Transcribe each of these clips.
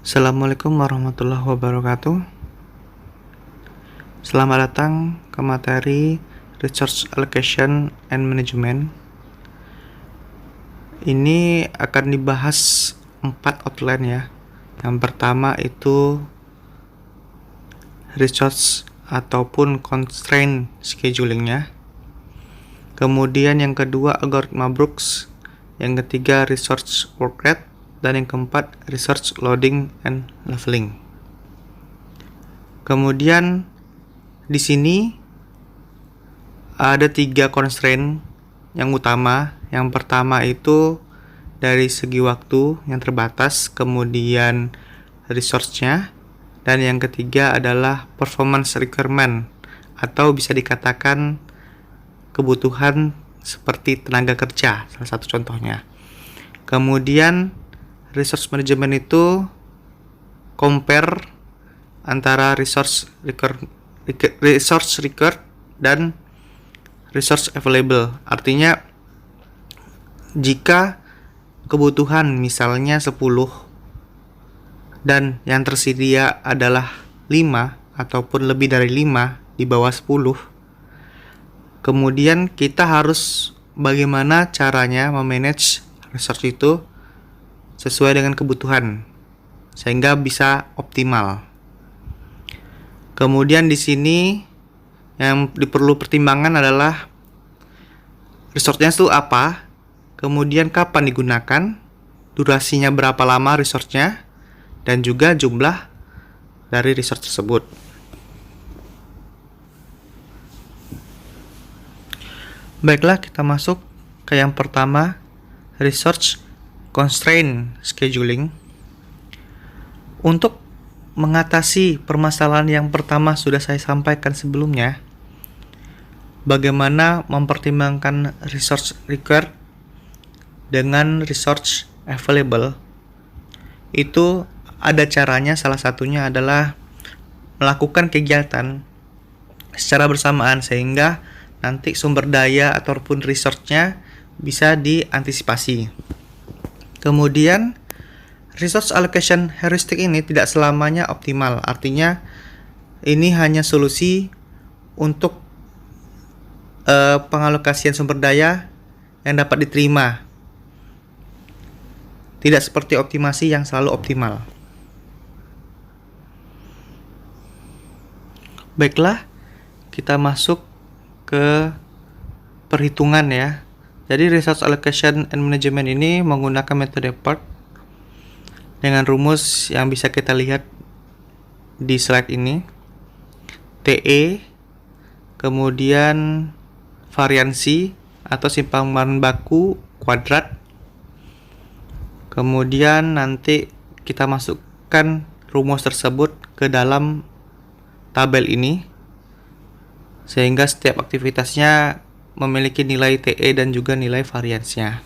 Assalamualaikum warahmatullahi wabarakatuh. Selamat datang ke materi Resource Allocation and Management. Ini akan dibahas 4 outline ya. Yang pertama itu resource ataupun constraint schedulingnya. Kemudian yang kedua algoritma Brooks. Yang ketiga resource work rate. Dan yang keempat resource loading and leveling. Kemudian di sini ada 3 constraint yang utama. Yang pertama itu dari segi waktu yang terbatas, kemudian resource-nya, dan yang ketiga adalah performance requirement atau bisa dikatakan kebutuhan seperti tenaga kerja, salah satu contohnya. Kemudian resource management itu compare antara resource record dan resource available. Artinya jika kebutuhan misalnya 10 dan yang tersedia adalah 5 ataupun lebih dari 5 di bawah 10, kemudian kita harus bagaimana caranya memanage resource itu sesuai dengan kebutuhan sehingga bisa optimal. Kemudian di sini yang perlu pertimbangan adalah resource-nya itu apa, kemudian kapan digunakan, durasinya berapa lama resource-nya, dan juga jumlah dari resource tersebut. Baiklah, kita masuk ke yang pertama, resource constraint scheduling. Untuk mengatasi permasalahan yang pertama sudah saya sampaikan sebelumnya, bagaimana mempertimbangkan resource required dengan resource available. Itu ada caranya, salah satunya adalah melakukan kegiatan secara bersamaan sehingga nanti sumber daya ataupun resource-nya bisa diantisipasi. Kemudian resource allocation heuristic ini tidak selamanya optimal. Artinya ini hanya solusi untuk pengalokasian sumber daya yang dapat diterima. Tidak seperti optimasi yang selalu optimal. Baiklah, kita masuk ke perhitungan ya. Jadi resource allocation and management ini menggunakan metode PERT dengan rumus yang bisa kita lihat di slide ini. TE, kemudian variansi atau simpanan baku kuadrat. Kemudian nanti kita masukkan rumus tersebut ke dalam tabel ini sehingga setiap aktivitasnya memiliki nilai TE dan juga nilai variansinya.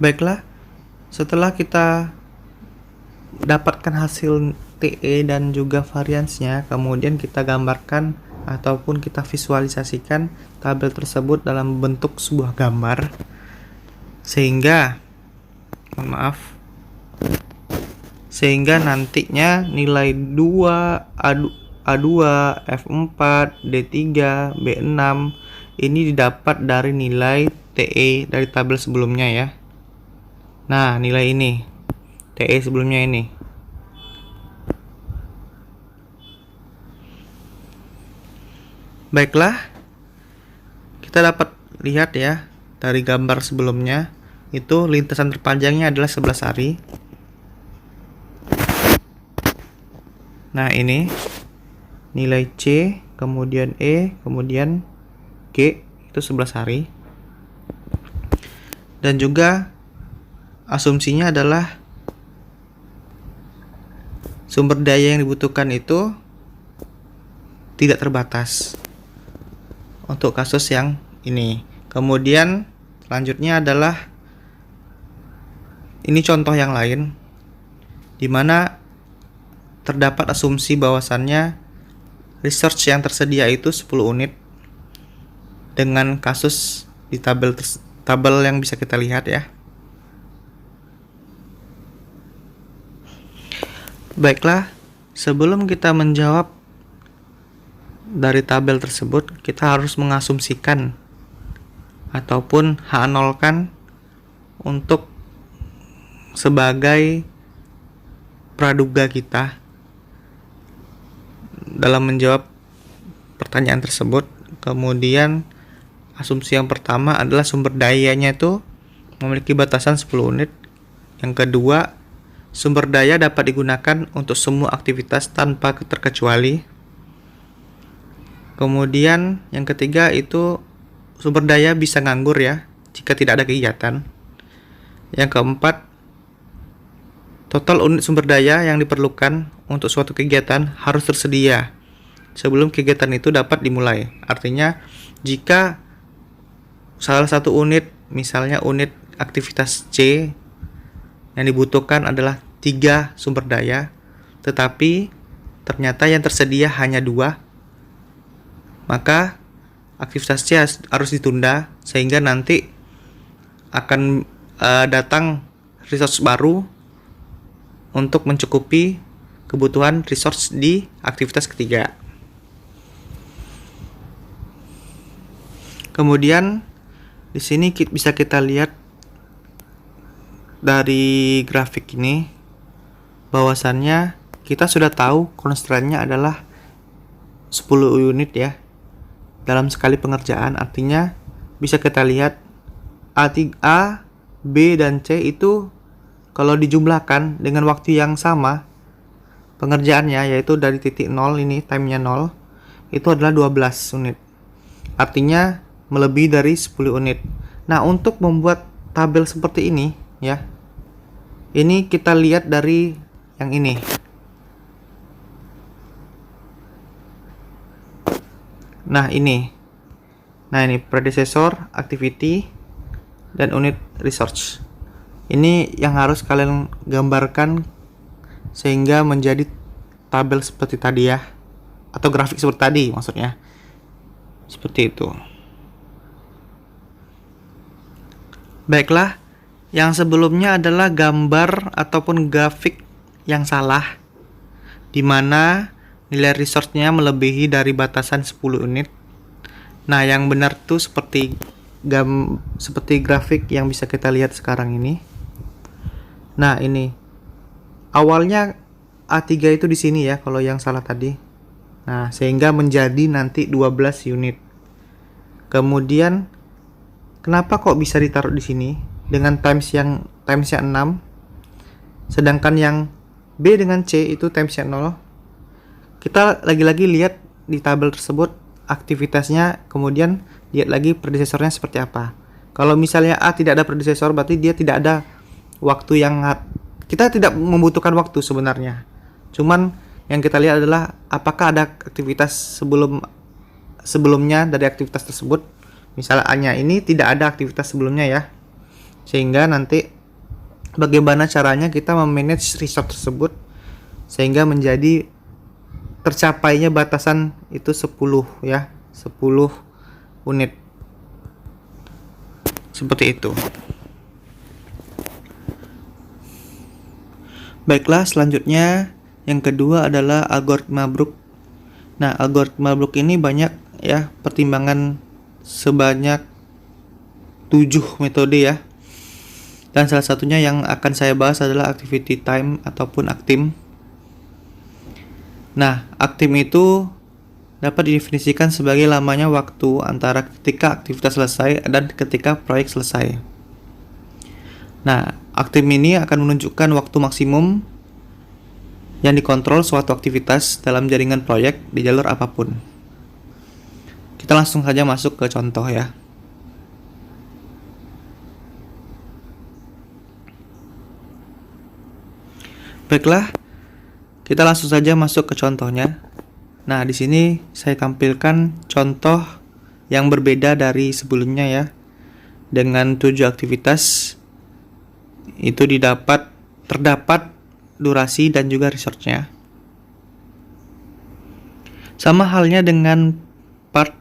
Baiklah, setelah kita dapatkan hasil TE dan juga variansnya, kemudian kita gambarkan ataupun kita visualisasikan tabel tersebut dalam bentuk sebuah gambar sehingga nantinya nilai 2 A2, F4, D3, B6 ini didapat dari nilai TE dari tabel sebelumnya ya. Nah, nilai ini TE sebelumnya ini. Baiklah, kita dapat lihat ya dari gambar sebelumnya itu lintasan terpanjangnya adalah 11 hari. Nah, ini nilai C, kemudian E, kemudian G itu 11 hari. Dan juga asumsinya adalah sumber daya yang dibutuhkan itu tidak terbatas untuk kasus yang ini. Kemudian selanjutnya adalah ini contoh yang lain di mana terdapat asumsi bahwasannya resource yang tersedia itu 10 unit dengan kasus di tabel yang bisa kita lihat ya. Baiklah, sebelum kita menjawab dari tabel tersebut, kita harus mengasumsikan ataupun H0-kan untuk sebagai praduga kita dalam menjawab pertanyaan tersebut. Kemudian asumsi yang pertama adalah sumber dayanya itu memiliki batasan 10 unit. Yang kedua, sumber daya dapat digunakan untuk semua aktivitas tanpa terkecuali. Kemudian yang ketiga itu sumber daya bisa nganggur ya jika tidak ada kegiatan. Yang keempat, total unit sumber daya yang diperlukan untuk suatu kegiatan harus tersedia sebelum kegiatan itu dapat dimulai. Artinya, jika salah satu unit, misalnya unit aktivitas C, yang dibutuhkan adalah 3 sumber daya, tetapi ternyata yang tersedia hanya 2, maka aktivitas C harus ditunda sehingga nanti akan datang resource baru untuk mencukupi kebutuhan resource di aktivitas ketiga. Kemudian di sini bisa kita lihat dari grafik ini bahwasannya kita sudah tahu constraint-nya adalah 10 unit ya dalam sekali pengerjaan. Artinya bisa kita lihat A, B, dan C itu kalau dijumlahkan dengan waktu yang sama pengerjaannya, yaitu dari titik 0 ini time-nya 0, itu adalah 12 unit. Artinya melebihi dari 10 unit. Nah, untuk membuat tabel seperti ini ya, ini kita lihat dari yang ini. Nah ini predecessor, activity, dan unit resource. Ini yang harus kalian gambarkan sehingga menjadi tabel seperti tadi ya, atau grafik seperti tadi maksudnya. Seperti itu. Baiklah, yang sebelumnya adalah gambar ataupun grafik yang salah, di mana nilai resource-nya melebihi dari batasan 10 unit. Nah, yang benar tuh seperti grafik yang bisa kita lihat sekarang ini. Nah, ini awalnya A3 itu di sini ya, kalau yang salah tadi. Nah, sehingga menjadi nanti 12 unit. Kemudian kenapa kok bisa ditaruh di sini dengan timesnya 6, sedangkan yang B dengan C itu timesnya 0. Kita lagi-lagi lihat di tabel tersebut aktivitasnya, kemudian lihat lagi predecesornya seperti apa. Kalau misalnya A tidak ada predecessor, berarti dia tidak ada waktu yang kita tidak membutuhkan waktu sebenarnya. Cuman yang kita lihat adalah apakah ada aktivitas sebelumnya dari aktivitas tersebut. Misalnya A-nya ini tidak ada aktivitas sebelumnya ya. Sehingga nanti bagaimana caranya kita memanage resource tersebut sehingga menjadi tercapainya batasan itu 10 ya, 10 unit. Seperti itu. Baiklah, selanjutnya yang kedua adalah algoritma Brook. Nah, algoritma Brook ini banyak ya, pertimbangan sebanyak 7 metode ya. Dan salah satunya yang akan saya bahas adalah activity time ataupun actim. Nah, actim itu dapat didefinisikan sebagai lamanya waktu antara ketika aktivitas selesai dan ketika proyek selesai. Nah, actim ini akan menunjukkan waktu maksimum yang dikontrol suatu aktivitas dalam jaringan proyek di jalur apapun. Kita langsung saja masuk ke contoh ya. Baiklah, kita langsung saja masuk ke contohnya. Nah, di sini saya tampilkan contoh yang berbeda dari sebelumnya ya. Dengan 7 aktivitas itu terdapat durasi dan juga resource-nya. Sama halnya dengan part,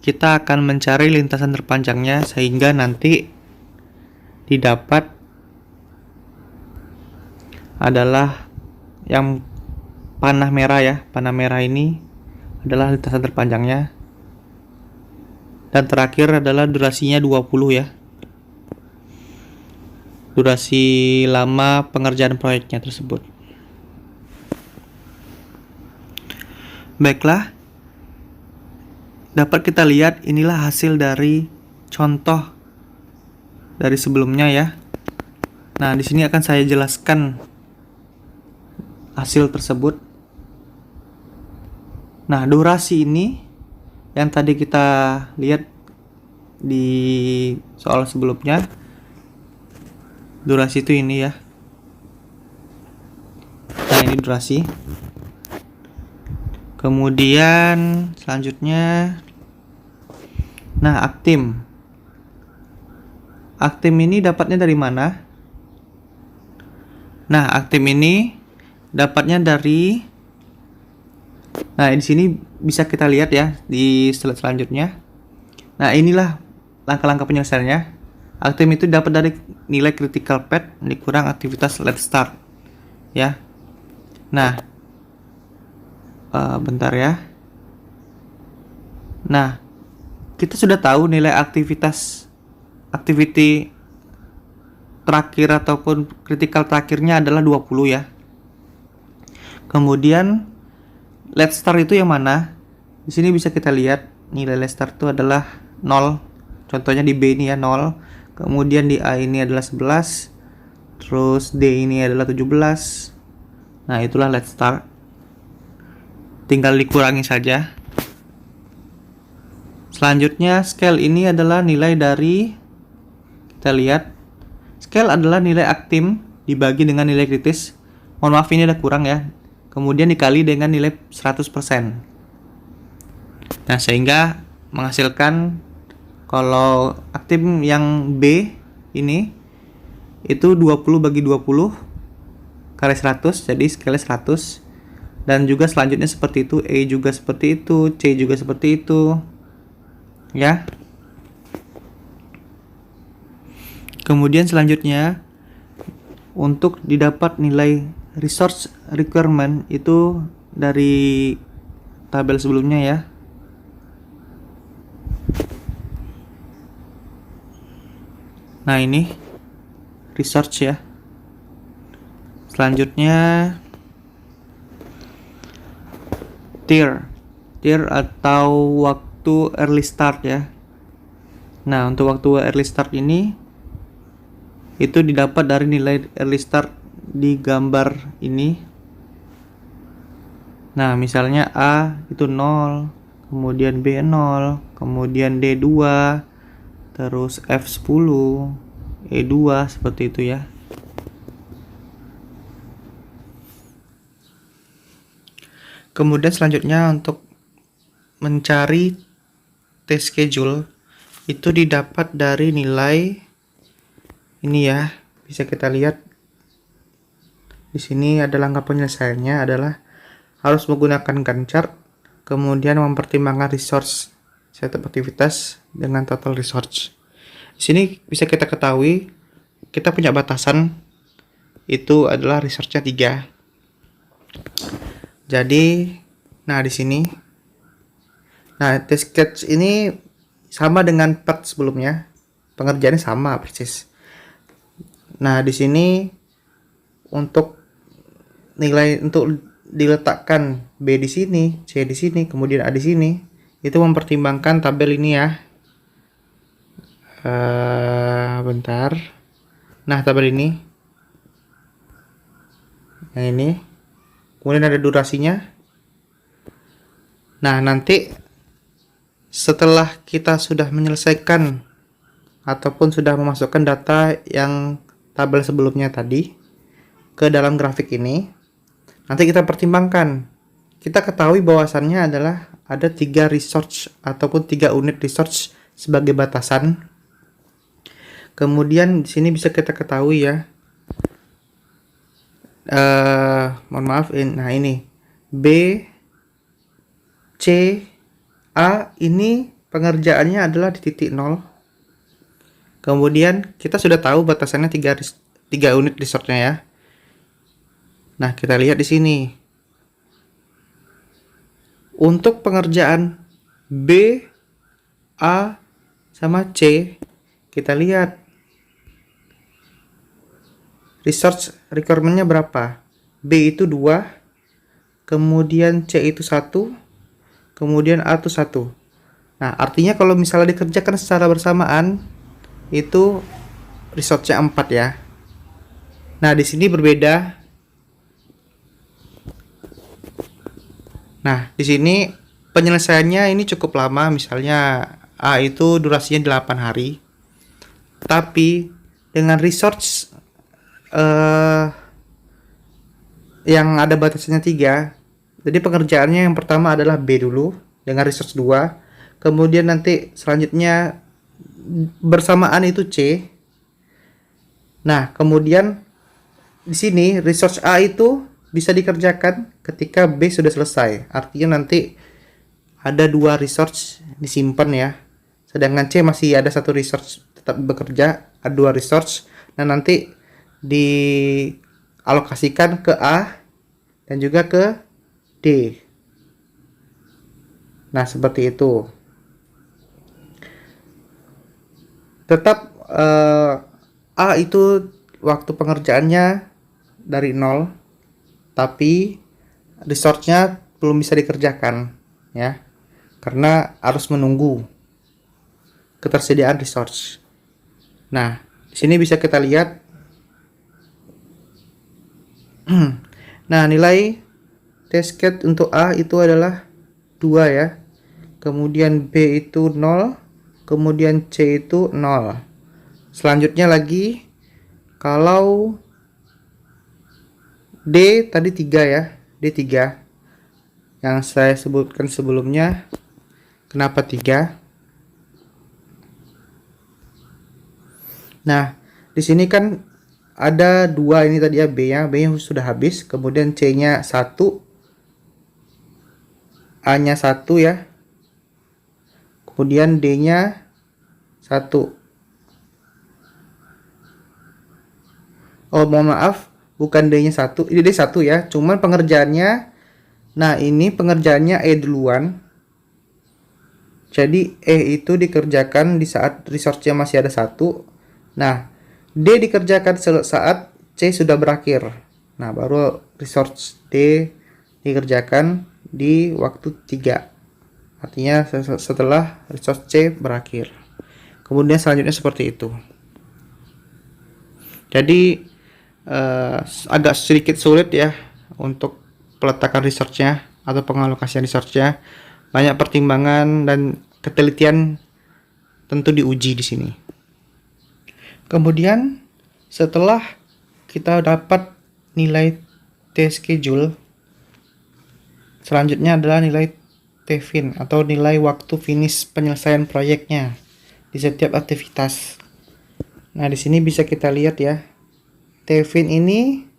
kita akan mencari lintasan terpanjangnya sehingga nanti didapat adalah yang panah merah ya. Panah merah ini adalah lintasan terpanjangnya. Dan terakhir adalah durasinya 20 ya. Durasi lama pengerjaan proyeknya tersebut. Baiklah, dapat kita lihat inilah hasil dari contoh dari sebelumnya ya. Nah, di sini akan saya jelaskan hasil tersebut. Nah, durasi ini yang tadi kita lihat di soal sebelumnya, durasi itu ini ya. Nah, ini durasi. Kemudian selanjutnya, nah, aktim. Aktim ini dapatnya dari mana? Nah, aktim ini dapatnya dari, nah, di sini bisa kita lihat ya di slide selanjutnya. Nah, inilah langkah-langkah penyelesaiannya. Aktim itu dapat dari nilai critical path dikurang aktivitas late start ya. Nah, bentar ya. Nah, kita sudah tahu nilai activity terakhir ataupun critical terakhirnya adalah 20 ya. Kemudian late start itu yang mana? Di sini bisa kita lihat nilai late start itu adalah 0. Contohnya di B ini ya 0. Kemudian di A ini adalah 11. Terus D ini adalah 17. Nah, itulah late start. Tinggal dikurangi saja. Selanjutnya, scale ini adalah nilai dari, kita lihat, scale adalah nilai aktim dibagi dengan nilai kritis. Mohon maaf, ini ada kurang ya. Kemudian dikali dengan nilai 100%. Nah, sehingga menghasilkan kalau aktim yang B ini itu 20 bagi 20 kali 100, jadi scale 100. Dan juga selanjutnya seperti itu, E juga seperti itu, C juga seperti itu ya. Kemudian selanjutnya, untuk didapat nilai resource requirement itu dari tabel sebelumnya ya. Nah, ini research ya. Selanjutnya tier atau waktu early start ya. Nah, untuk waktu early start ini itu didapat dari nilai early start di gambar ini. Nah, misalnya A itu 0, kemudian B 0, kemudian D 2, terus F 10, E 2, seperti itu ya. Kemudian selanjutnya untuk mencari test schedule itu didapat dari nilai ini ya. Bisa kita lihat di sini ada langkah penyelesaiannya adalah harus menggunakan Gantt chart, kemudian mempertimbangkan resource setiap aktivitas dengan total resource. Di sini bisa kita ketahui kita punya batasan itu adalah resource-nya 3. Jadi, nah di sini, nah test sketch ini sama dengan part sebelumnya, pengerjaannya sama persis. Nah di sini untuk nilai untuk diletakkan B di sini, C di sini, kemudian A di sini, itu mempertimbangkan tabel ini ya. Bentar. Nah tabel ini, yang ini. Kemudian ada durasinya. Nah, nanti setelah kita sudah menyelesaikan ataupun sudah memasukkan data yang tabel sebelumnya tadi ke dalam grafik ini, nanti kita pertimbangkan. Kita ketahui bahwasannya adalah ada 3 resource ataupun 3 unit resource sebagai batasan. Kemudian di sini bisa kita ketahui ya. Mohon maaf, nah ini B, C, A ini pengerjaannya adalah di titik 0. Kemudian kita sudah tahu batasannya 3 unit resource-nya ya. Nah, kita lihat di sini. Untuk pengerjaan B, A, sama C, kita lihat research requirement-nya berapa. B itu 2, kemudian C itu 1, kemudian A itu 1. Nah, artinya kalau misalnya dikerjakan secara bersamaan, itu research-nya 4 ya. Nah, di sini berbeda. Nah, di sini penyelesaiannya ini cukup lama, misalnya A itu durasinya 8 hari. Tapi dengan research yang ada batasnya 3. Jadi pengerjaannya yang pertama adalah B dulu dengan research 2. Kemudian nanti selanjutnya bersamaan itu C. Nah, kemudian di sini research A itu bisa dikerjakan ketika B sudah selesai. Artinya nanti ada 2 research disimpan ya. Sedangkan C masih ada 1 research tetap bekerja, ada 2 research. Nah, nanti dialokasikan ke A dan juga ke D. Nah, seperti itu. Tetap A itu waktu pengerjaannya dari 0, tapi research-nya belum bisa dikerjakan ya, karena harus menunggu ketersediaan resource. Nah, di sini bisa kita lihat. Nah, nilai test case untuk A itu adalah 2 ya. Kemudian B itu 0, kemudian C itu 0. Selanjutnya lagi kalau D tadi 3 ya, D 3 yang saya sebutkan sebelumnya. Kenapa 3? Nah, di sini kan ada 2 ini tadi ya, B-nya sudah habis, kemudian C-nya 1, A-nya 1 ya. Kemudian D-nya 1. Oh, mohon maaf, bukan D-nya 1, ini D 1 ya, cuman pengerjaannya, nah ini pengerjaannya E duluan. Jadi E itu dikerjakan di saat resource-nya masih ada 1. Nah, D dikerjakan saat C sudah berakhir. Nah, baru resource D dikerjakan di waktu 3. Artinya setelah resource C berakhir. Kemudian selanjutnya seperti itu. Jadi agak sedikit sulit ya untuk peletakan research-nya atau pengalokasian research-nya. Banyak pertimbangan dan ketelitian tentu diuji di sini. Kemudian setelah kita dapat nilai T-schedule, selanjutnya adalah nilai T-fin atau nilai waktu finish penyelesaian proyeknya di setiap aktivitas. Nah, di sini bisa kita lihat ya. T-fin ini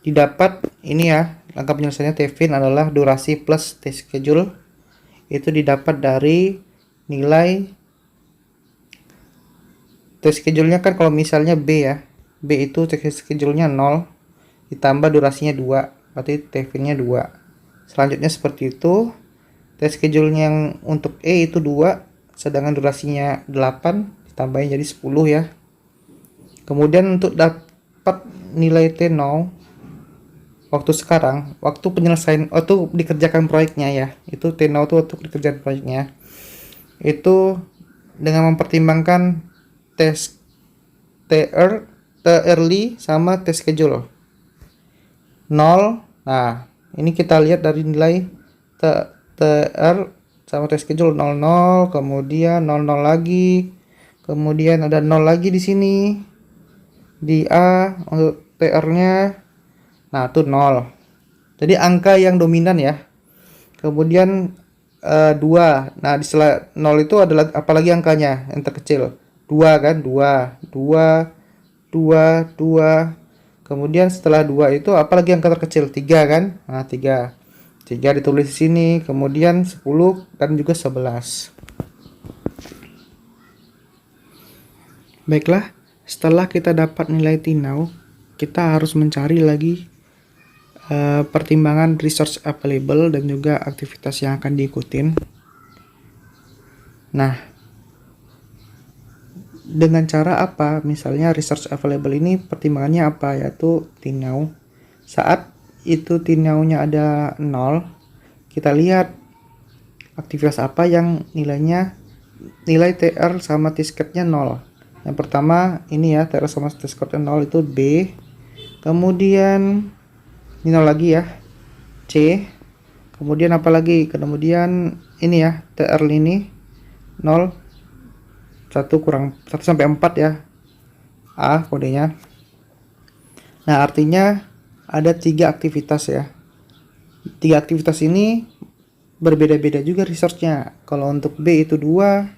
didapat ini ya, angka penyelesaiannya T-fin adalah durasi plus T-schedule. Itu didapat dari nilai T-schedule-nya kan kalau misalnya B ya. B itu T-schedule-nya 0 ditambah durasinya 2, berarti T-fin-nya 2. Selanjutnya seperti itu. T-schedule-nya yang untuk E itu 2, sedangkan durasinya 8 ditambahin jadi 10 ya. Kemudian untuk dapat nilai T0 waktu sekarang, waktu penyelesaian waktu dikerjakan proyeknya ya, itu T0 itu untuk dikerjakan proyeknya. Itu dengan mempertimbangkan tes early sama tes schedule 0. Nah, ini kita lihat dari nilai TR sama tes schedule 00, kemudian 00 lagi, kemudian ada 0 lagi di sini di A untuk TR-nya. Nah, itu 0. Jadi angka yang dominan ya. Kemudian 2. Nah, di setelah 0 itu adalah apalagi angkanya yang terkecil. 2 kan, 2. Kemudian setelah 2 itu apalagi angka terkecil? 3 kan? Nah, 3 ditulis di sini, kemudian 10 dan juga 11. Baiklah, setelah kita dapat nilai T0, kita harus mencari lagi pertimbangan resource available dan juga aktivitas yang akan diikutin. Nah, dengan cara apa? Misalnya resource available ini pertimbangannya apa? Yaitu tinau. Saat itu tinaunya ada 0, kita lihat aktivitas apa yang nilai TR sama T-sketnya 0. Yang pertama ini ya, TR sama T-sketnya 0 itu B. Kemudian ini 0 lagi ya, C. Kemudian apa lagi? Kemudian ini ya, TR ini 0, 1 sampai 4 ya, A kodenya. Nah, artinya ada 3 aktivitas ya. 3 aktivitas ini berbeda-beda juga resource-nya. Kalau untuk B itu 2,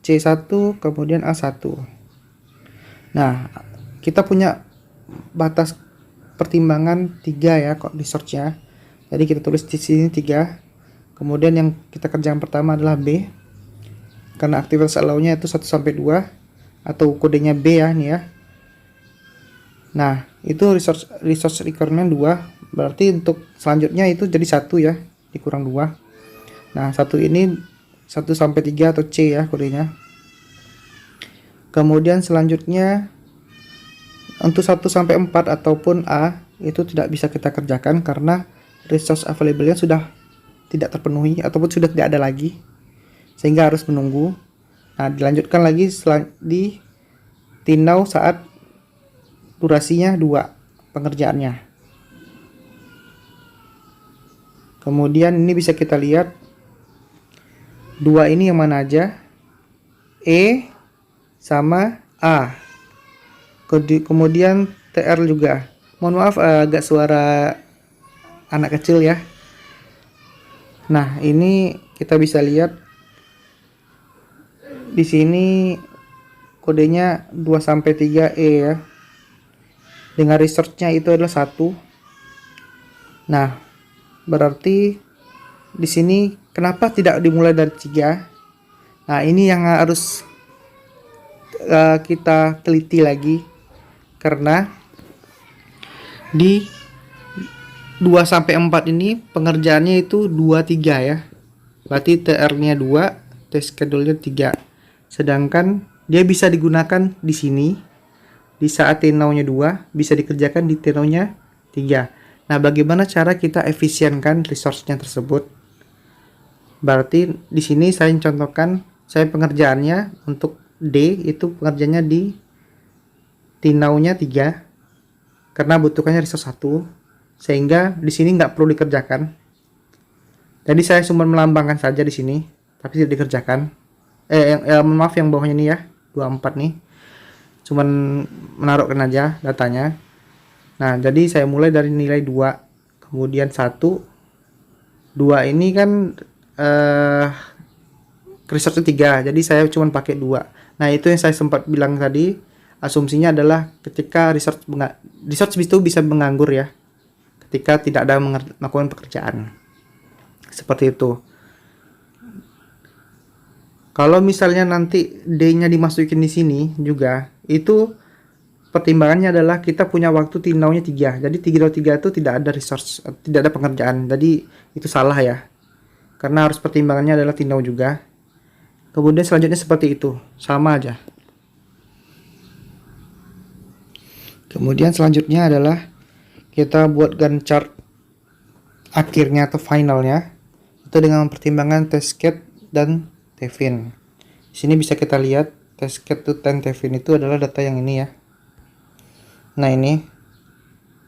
C1, kemudian A1. Nah, kita punya batas pertimbangan 3 ya kok resource-nya. Jadi kita tulis di sini 3. Kemudian yang kita kerjakan pertama adalah B. Karena aktivitas allow-nya itu 1 sampai 2 atau kodenya B ya nih ya. Nah, itu resource requirement 2, berarti untuk selanjutnya itu jadi 1 ya, dikurang 2. Nah, 1 ini 1 sampai 3 atau C ya kodenya. Kemudian selanjutnya untuk 1 sampai 4 ataupun A itu tidak bisa kita kerjakan karena resource available-nya sudah tidak terpenuhi ataupun sudah tidak ada lagi, sehingga harus menunggu. Nah, dilanjutkan lagi di tinau saat durasinya 2 pengerjaannya. Kemudian ini bisa kita lihat 2 ini yang mana aja, E sama A. Kemudian TR juga. Mohon maaf agak suara anak kecil ya. Nah, ini kita bisa lihat di sini kodenya 2 sampai 3 E ya. Dengan resource-nya itu adalah 1. Nah, berarti di sini kenapa tidak dimulai dari 3? Nah, ini yang harus kita teliti lagi, karena di 2 sampai 4 ini pengerjaannya itu 2 3 ya. Berarti TR-nya 2, T-schedule-nya 3. Sedangkan dia bisa digunakan di sini di saat tenau-nya 2, bisa dikerjakan di tenau-nya 3. Nah, bagaimana cara kita efisienkan resource-nya tersebut? Berarti di sini saya contohkan, saya pengerjaannya untuk D itu pengerjaannya di tenau-nya 3 karena butuhkannya resource 1, sehingga di sini nggak perlu dikerjakan. Jadi saya cuma melambangkan saja di sini, tapi tidak dikerjakan. Maaf yang bawahnya nih ya, 24 nih. Cuman menaruhkan aja datanya. Nah, jadi saya mulai dari nilai 2, kemudian 1, 2 ini kan resource 3, jadi saya cuma pakai 2. Nah, itu yang saya sempat bilang tadi, asumsinya adalah ketika resource itu bisa menganggur ya, ketika tidak ada melakukan pekerjaan. Seperti itu. Kalau misalnya nanti D-nya dimasukin di sini juga, itu pertimbangannya adalah kita punya waktu tinaunya 3. Jadi 3 itu tidak ada resource, tidak ada pengerjaan. Jadi itu salah ya. Karena harus pertimbangannya adalah tinau juga. Kemudian selanjutnya seperti itu, sama aja. Kemudian selanjutnya adalah kita buat Gantt chart akhirnya atau finalnya. Itu dengan pertimbangan T-sket dan Tevin. Di sini bisa kita lihat T-sket dan Tevin itu adalah data yang ini ya. Nah, ini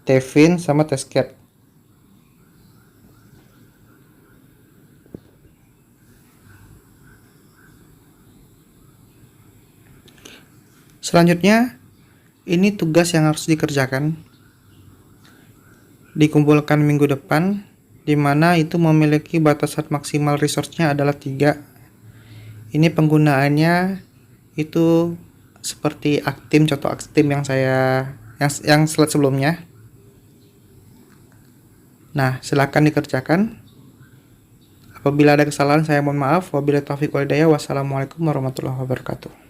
Tevin sama T-sket. Selanjutnya ini tugas yang harus dikerjakan, dikumpulkan minggu depan, di mana itu memiliki batasan maksimal resource-nya adalah 3. Ini penggunaannya itu seperti Actim, contoh Actim yang slide sebelumnya. Nah, silakan dikerjakan. Apabila ada kesalahan saya mohon maaf. Wabillahi taufiq wal hidayah. Wassalamualaikum warahmatullahi wabarakatuh.